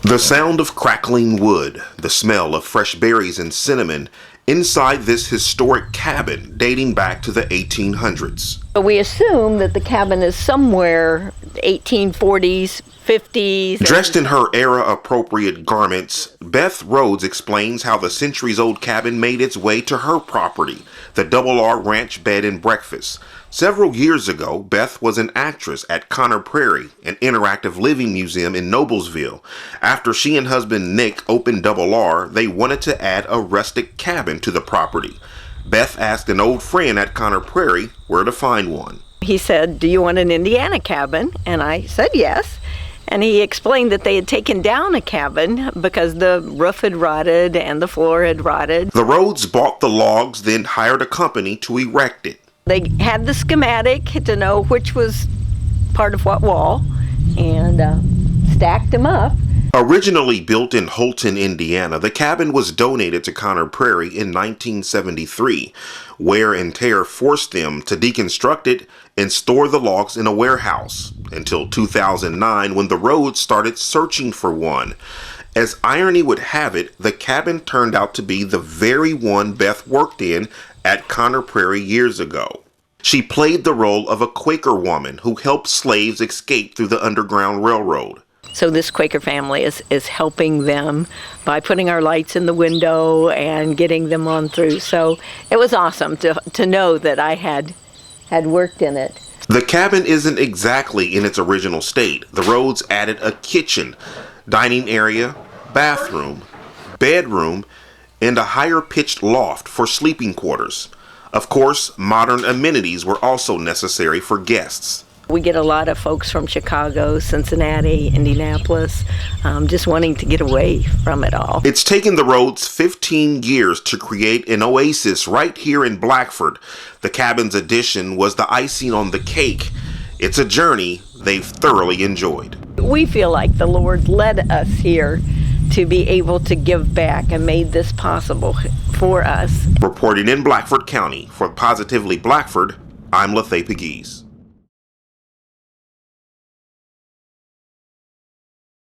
The sound of crackling wood, the smell of fresh berries and cinnamon inside this historic cabin dating back to the 1800s. We assume that the cabin is somewhere 1840s, 50s. Dressed in her era-appropriate garments, Beth Rhodes explains how the centuries-old cabin made its way to her property, the Double R Ranch Bed and Breakfast. Several years ago, Beth was an actress at Conner Prairie, an interactive living museum in Noblesville. After she and husband Nick opened Double R, they wanted to add a rustic cabin to the property. Beth asked an old friend at Conner Prairie where to find one. He said, "Do you want an Indiana cabin?" And I said yes. And he explained that they had taken down a cabin because the roof had rotted and the floor had rotted. The Rhodes bought the logs, then hired a company to erect it. They had the schematic to know which was part of what wall and stacked them up. Originally built in Holton, Indiana, the cabin was donated to Conner Prairie in 1973. Wear and tear forced them to deconstruct it and store the logs in a warehouse until 2009 when the Rhodes started searching for one. As irony would have it, the cabin turned out to be the very one Beth worked in at Conner Prairie years ago. She played the role of a Quaker woman who helped slaves escape through the Underground Railroad. So this Quaker family is helping them by putting our lights in the window and getting them on through. So it was awesome to know that I had worked in it. The cabin isn't exactly in its original state. The Rhodes added a kitchen, dining area, bathroom, bedroom, and a higher-pitched loft for sleeping quarters. Of course, modern amenities were also necessary for guests. We get a lot of folks from Chicago, Cincinnati, Indianapolis, just wanting to get away from it all. It's taken the Rhodes 15 years to create an oasis right here in Blackford. The cabin's addition was the icing on the cake. It's a journey they've thoroughly enjoyed. We feel like the Lord led us here to be able to give back and made this possible for us. Reporting in Blackford County for Positively Blackford, I'm Lathay Pegues.